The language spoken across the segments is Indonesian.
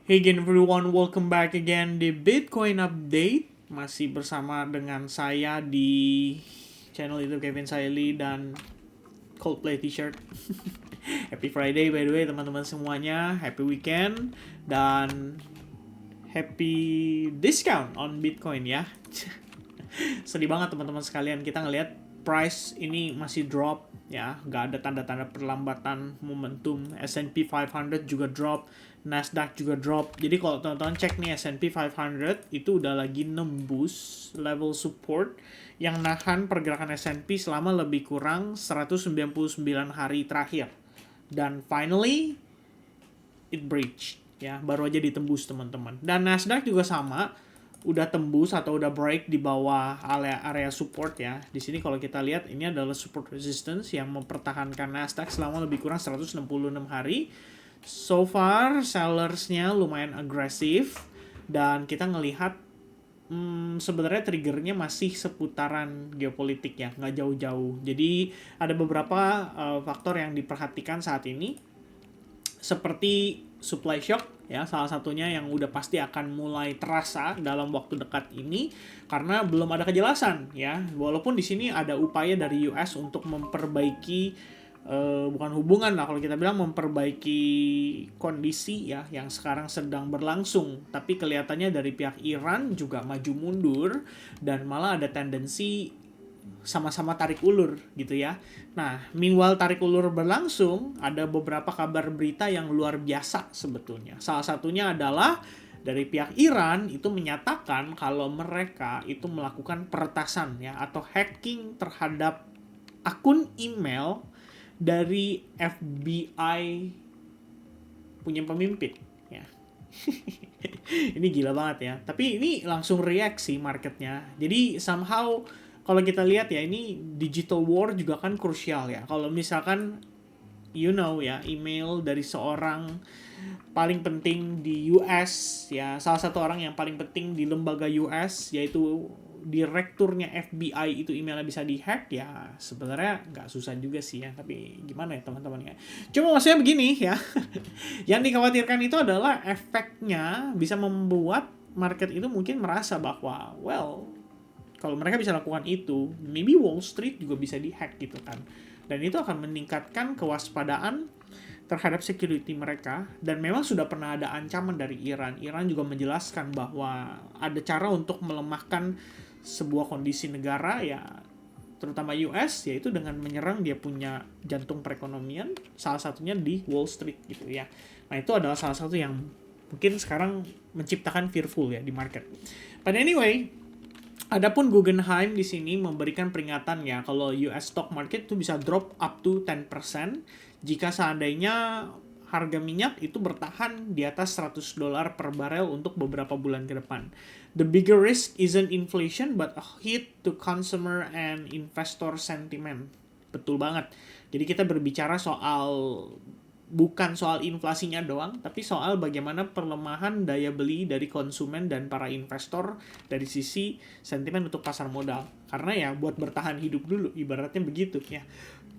Hey again everyone, welcome back again di Bitcoin Update. Masih bersama dengan saya di channel itu Kevin Saili dan Coldplay T-shirt. Happy Friday by the way teman-teman semuanya. Happy weekend dan happy discount on Bitcoin ya. Sedih banget teman-teman sekalian, kita ngelihat price ini masih drop ya, nggak ada tanda-tanda perlambatan momentum. S&P 500 juga drop, Nasdaq juga drop. Jadi kalau teman-teman cek nih S&P 500 itu udah lagi nembus level support yang nahan pergerakan S&P selama lebih kurang 199 hari terakhir. Dan finally it breached ya, baru aja ditembus teman-teman. Dan Nasdaq juga sama, udah tembus atau udah break di bawah area support ya. Di sini kalau kita lihat ini adalah support resistance yang mempertahankan Nasdaq selama lebih kurang 166 hari. So far sellersnya lumayan agresif dan kita ngelihat sebenarnya triggernya masih seputaran geopolitik ya, nggak jauh-jauh. Jadi ada beberapa faktor yang diperhatikan saat ini, seperti supply shock ya, salah satunya yang udah pasti akan mulai terasa dalam waktu dekat ini karena belum ada kejelasan ya. Walaupun di sini ada upaya dari US untuk memperbaiki bukan hubungan lah, kalau kita bilang memperbaiki kondisi ya yang sekarang sedang berlangsung, tapi kelihatannya dari pihak Iran juga maju mundur dan malah ada tendensi sama-sama tarik ulur gitu ya. Nah, meanwhile tarik ulur berlangsung, ada beberapa kabar berita yang luar biasa sebetulnya. Salah satunya adalah dari pihak Iran itu menyatakan kalau mereka itu melakukan peretasan ya atau hacking terhadap akun email dari FBI punya pemimpin ya. Ini gila banget ya. Tapi ini langsung reaksi marketnya. Jadi somehow kalau kita lihat ya, ini digital war juga kan krusial ya. Kalau misalkan ya, email dari seorang paling penting di US ya, salah satu orang yang paling penting di lembaga US yaitu direkturnya FBI itu emailnya bisa dihack ya, sebenarnya nggak susah juga sih ya, tapi gimana ya teman-teman ya. Cuma maksudnya begini ya, yang dikhawatirkan itu adalah efeknya bisa membuat market itu mungkin merasa bahwa kalau mereka bisa lakukan itu, maybe Wall Street juga bisa dihack gitu kan. Dan itu akan meningkatkan kewaspadaan terhadap security mereka. Dan memang sudah pernah ada ancaman dari Iran. Iran juga menjelaskan bahwa ada cara untuk melemahkan sebuah kondisi negara ya, terutama US, yaitu dengan menyerang dia punya jantung perekonomian, salah satunya di Wall Street gitu ya. Nah, itu adalah salah satu yang mungkin sekarang menciptakan fearful ya di market. But anyway, adapun Guggenheim di sini memberikan peringatan ya kalau US stock market itu bisa drop up to 10% jika seandainya harga minyak itu bertahan di atas $100 per barel untuk beberapa bulan ke depan. The bigger risk isn't inflation but a hit to consumer and investor sentiment. Betul banget. Jadi kita berbicara bukan soal inflasinya doang, tapi soal bagaimana pelemahan daya beli dari konsumen dan para investor dari sisi sentimen untuk pasar modal. Karena ya buat bertahan hidup dulu, ibaratnya begitu ya.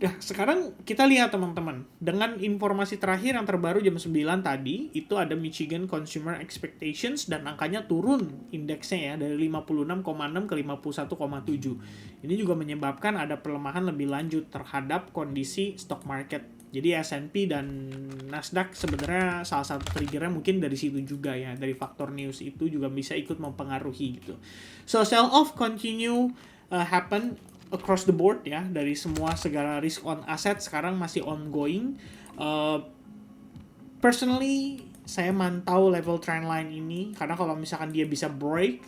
Nah, sekarang kita lihat teman-teman, dengan informasi terakhir yang terbaru jam 9 tadi, itu ada Michigan Consumer Expectations dan angkanya turun indeksnya ya, dari 56,6 ke 51,7. Ini juga menyebabkan ada pelemahan lebih lanjut terhadap kondisi stock market. Jadi S&P dan Nasdaq sebenarnya salah satu triggernya mungkin dari situ juga ya, dari faktor news itu juga bisa ikut mempengaruhi gitu. So sell off continue happen across the board ya, dari semua segala risk on asset sekarang masih ongoing. Personally saya mantau level trendline ini karena kalau misalkan dia bisa break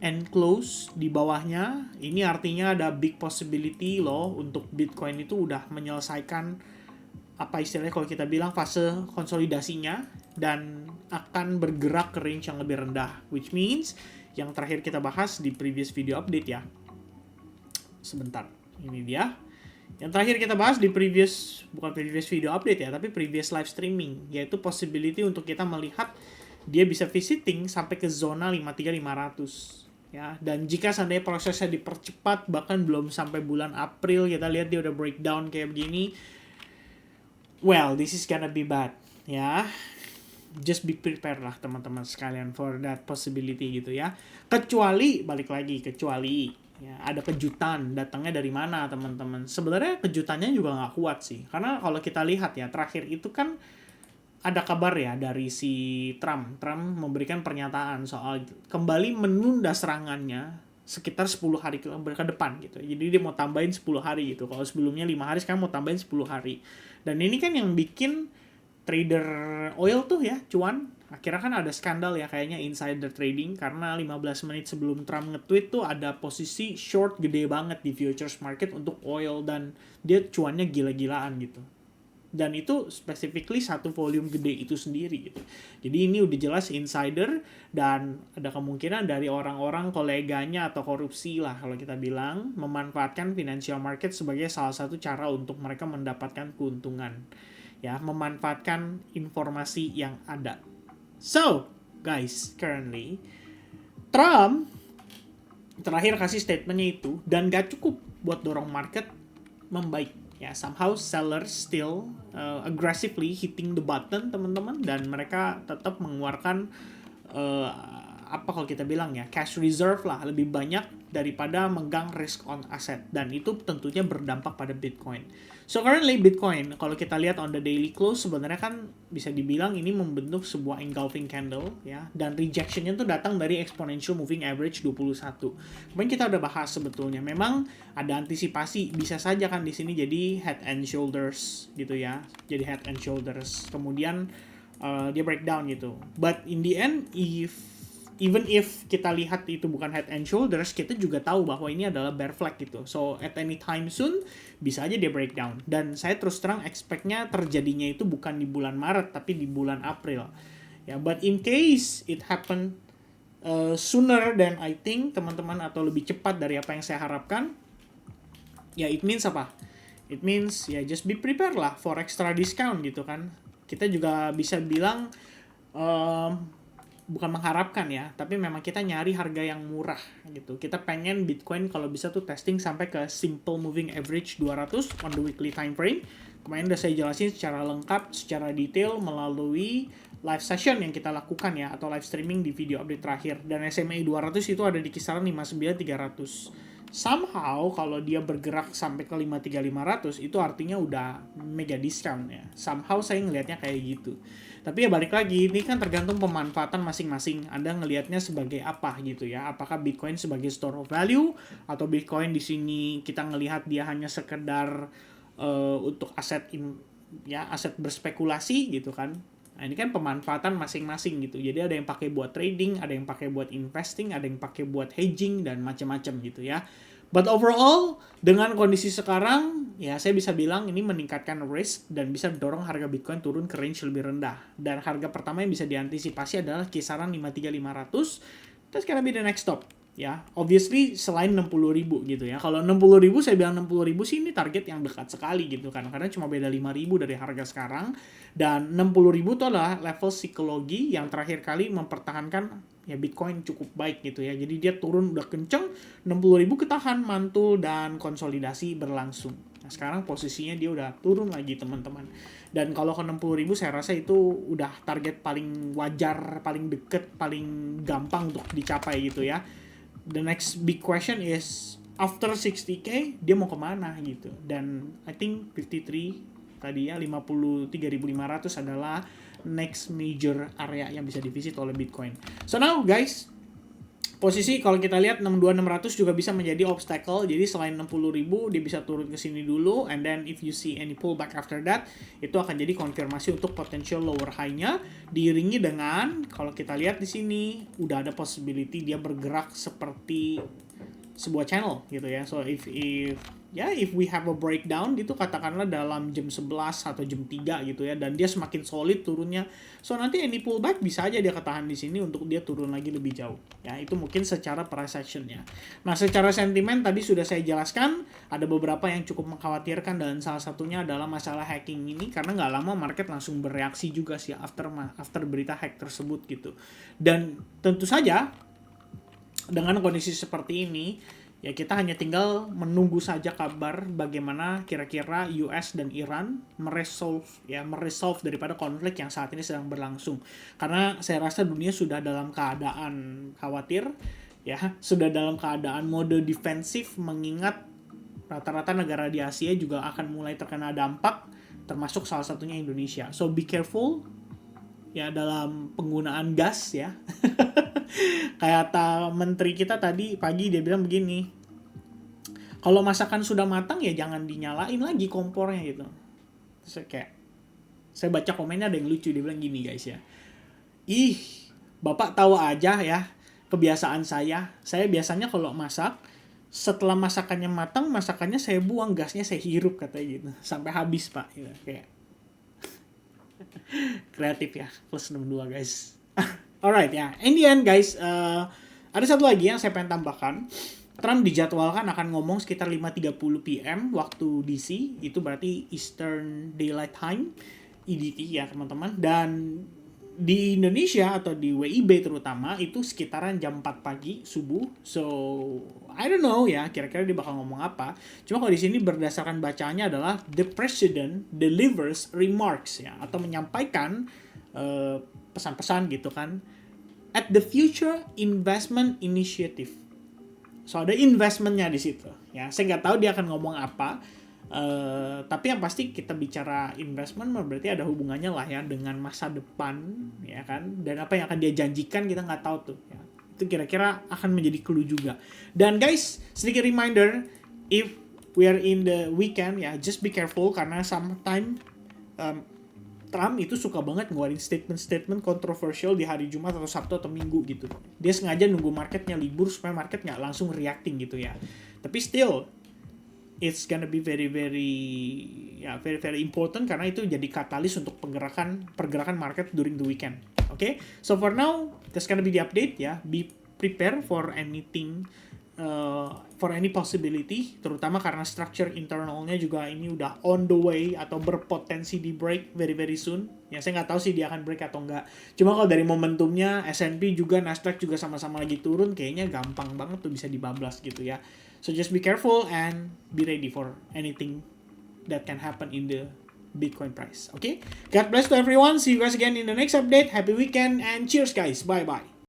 and close di bawahnya, ini artinya ada big possibility loh untuk Bitcoin itu udah menyelesaikan apa istilahnya kalau kita bilang fase konsolidasinya dan akan bergerak ke range yang lebih rendah, which means yang terakhir kita bahas di previous video update ya. Sebentar, ini dia. Yang terakhir kita bahas di bukan previous video update ya, tapi previous live streaming, yaitu possibility untuk kita melihat dia bisa visiting sampai ke zona 53500 ya. Dan jika seandainya prosesnya dipercepat, bahkan belum sampai bulan April kita lihat dia udah breakdown kayak begini, well, this is gonna be bad ya. just be prepared lah teman-teman sekalian for that possibility gitu ya. Kecuali ya ada kejutan datangnya dari mana teman-teman. Sebenarnya kejutannya juga nggak kuat sih, karena kalau kita lihat ya terakhir itu kan ada kabar ya dari si Trump memberikan pernyataan soal kembali menunda serangannya sekitar 10 hari ke depan gitu. Jadi dia mau tambahin 10 hari gitu. Kalau sebelumnya 5 hari, sekarang mau tambahin 10 hari. Dan ini kan yang bikin trader oil tuh ya cuan. Akhirnya kan ada skandal ya kayaknya insider trading, karena 15 menit sebelum Trump nge-tweet tuh ada posisi short gede banget di futures market untuk oil, dan dia cuannya gila-gilaan gitu. Dan itu specifically satu volume gede itu sendiri gitu. Jadi ini udah jelas insider, dan ada kemungkinan dari orang-orang koleganya atau korupsi lah kalau kita bilang, memanfaatkan financial market sebagai salah satu cara untuk mereka mendapatkan keuntungan. Ya, memanfaatkan informasi yang ada. So, guys, currently Trump terakhir kasih statementnya itu, dan gak cukup buat dorong market membaik. Ya, somehow sellers still aggressively hitting the button teman-teman, dan mereka tetap mengeluarkan apa kalau kita bilang ya cash reserve lah, lebih banyak daripada megang risk on asset, dan itu tentunya berdampak pada Bitcoin. So currently Bitcoin kalau kita lihat on the daily close sebenarnya kan bisa dibilang ini membentuk sebuah engulfing candle ya, dan rejectionnya tuh datang dari exponential moving average 21. Kemarin kita udah bahas sebetulnya memang ada antisipasi bisa saja kan di sini jadi head and shoulders gitu ya, jadi head and shoulders kemudian dia breakdown gitu. But in the end even if kita lihat itu bukan head and shoulders, kita juga tahu bahwa ini adalah bear flag gitu. So at any time soon bisa aja dia breakdown. Dan saya terus terang expect-nya terjadinya itu bukan di bulan Maret tapi di bulan April. Ya, but in case it happen sooner than I think teman-teman, atau lebih cepat dari apa yang saya harapkan, ya it means apa? It means ya just be prepared lah for extra discount gitu kan. Kita juga bisa bilang bukan mengharapkan ya, tapi memang kita nyari harga yang murah gitu. Kita pengen Bitcoin kalau bisa tuh testing sampai ke simple moving average 200 on the weekly time frame. Kemarin udah saya jelasin secara lengkap, secara detail melalui live session yang kita lakukan ya, atau live streaming di video update terakhir. Dan SMA 200 itu ada di kisaran 59.300. Somehow kalau dia bergerak sampai ke 53.500 itu artinya udah mega discount ya. Somehow saya ngelihatnya kayak gitu. Tapi ya balik lagi, ini kan tergantung pemanfaatan masing-masing. Anda ngelihatnya sebagai apa gitu ya? Apakah Bitcoin sebagai store of value, atau Bitcoin di sini kita ngelihat dia hanya sekedar untuk aset aset berspekulasi gitu kan? Nah, ini kan pemanfaatan masing-masing gitu. Jadi ada yang pakai buat trading, ada yang pakai buat investing, ada yang pakai buat hedging dan macam-macam gitu ya. But overall, dengan kondisi sekarang, ya saya bisa bilang ini meningkatkan risk dan bisa dorong harga Bitcoin turun ke range lebih rendah. Dan harga pertama yang bisa diantisipasi adalah kisaran 53.500. Terus gonna be the next stop. Ya, obviously selain 60.000 gitu ya. Kalau 60.000 saya bilang 60.000 sih ini target yang dekat sekali gitu kan. Karena cuma beda 5.000 dari harga sekarang. Dan 60.000 itu adalah level psikologi yang terakhir kali mempertahankan ya Bitcoin cukup baik gitu ya. Jadi dia turun udah kenceng, 60.000 ketahan, mantul, dan konsolidasi berlangsung. Nah sekarang posisinya dia udah turun lagi teman-teman. Dan kalau ke 60.000 saya rasa itu udah target paling wajar, paling deket, paling gampang untuk dicapai gitu ya. The next big question is after 60k dia mau kemana gitu. Dan I think 53 tadi ya 53.500 adalah next major area yang bisa divisit oleh Bitcoin. So now guys, posisi kalau kita lihat 62.600 juga bisa menjadi obstacle. Jadi selain 60.000 dia bisa turun ke sini dulu, and then if you see any pullback after that, itu akan jadi konfirmasi untuk potential lower high-nya, diiringi dengan kalau kita lihat di sini udah ada possibility dia bergerak seperti sebuah channel gitu ya. So if we have a breakdown gitu katakanlah dalam jam 11 atau jam 3 gitu ya, dan dia semakin solid turunnya, so nanti any pullback bisa aja dia ketahan di sini untuk dia turun lagi lebih jauh ya. Itu mungkin secara price action-nya. Nah secara sentimen tadi sudah saya jelaskan, ada beberapa yang cukup mengkhawatirkan, dan salah satunya adalah masalah hacking ini, karena nggak lama market langsung bereaksi juga sih after berita hack tersebut gitu. Dan tentu saja dengan kondisi seperti ini Ya kita hanya tinggal menunggu saja kabar bagaimana kira-kira US dan Iran meresolve daripada konflik yang saat ini sedang berlangsung. Karena saya rasa dunia sudah dalam keadaan khawatir, ya, sudah dalam keadaan mode defensif mengingat rata-rata negara di Asia juga akan mulai terkena dampak, termasuk salah satunya Indonesia. So be careful ya dalam penggunaan gas ya. Kayak menteri kita tadi pagi dia bilang begini, kalau masakan sudah matang ya jangan dinyalain lagi kompornya gitu. Terus saya baca komennya ada yang lucu, dia bilang gini guys ya, ih bapak tahu aja ya kebiasaan saya biasanya kalau masak setelah masakannya matang, masakannya saya buang, gasnya saya hirup katanya gitu sampai habis pak gitu. Kayak kreatif ya, plus 62 guys. Alright ya, in the end guys, ada satu lagi yang saya pengen tambahkan. Trump dijadwalkan akan ngomong sekitar 5:30 PM waktu DC, itu berarti Eastern Daylight Time, EDT ya teman-teman. Dan di Indonesia atau di WIB terutama itu sekitaran jam 4 pagi subuh. So I don't know ya kira-kira dia bakal ngomong apa. Cuma kalau di sini berdasarkan bacaannya adalah the president delivers remarks ya, atau menyampaikan pesan-pesan gitu kan at the Future Investment Initiative. So ada investmentnya di situ ya. Saya nggak tahu dia akan ngomong apa. Tapi yang pasti kita bicara investment berarti ada hubungannya lah ya dengan masa depan ya kan, dan apa yang akan dia janjikan kita nggak tahu tuh ya. Itu kira-kira akan menjadi clue juga. Dan guys, sedikit reminder, if we are in the weekend ya, just be careful karena sometimes Trump itu suka banget ngeluarin statement-statement kontroversial di hari Jumat atau Sabtu atau Minggu gitu. Dia sengaja nunggu marketnya libur supaya market nggak langsung reacting gitu ya. Tapi still, it's gonna be very important karena itu jadi katalis untuk pergerakan market during the weekend. Okay? So for now, that's gonna be the update ya. Be prepared for anything, for any possibility, terutama karena structure internalnya juga ini udah on the way atau berpotensi di break very soon. Ya saya nggak tahu sih dia akan break atau enggak. Cuma kalau dari momentumnya S&P juga Nasdaq juga sama-sama lagi turun, kayaknya gampang banget tuh bisa dibablas gitu ya. So just be careful and be ready for anything that can happen in the Bitcoin price. Okay? God bless to everyone. See you guys again in the next update. Happy weekend and cheers guys. Bye bye.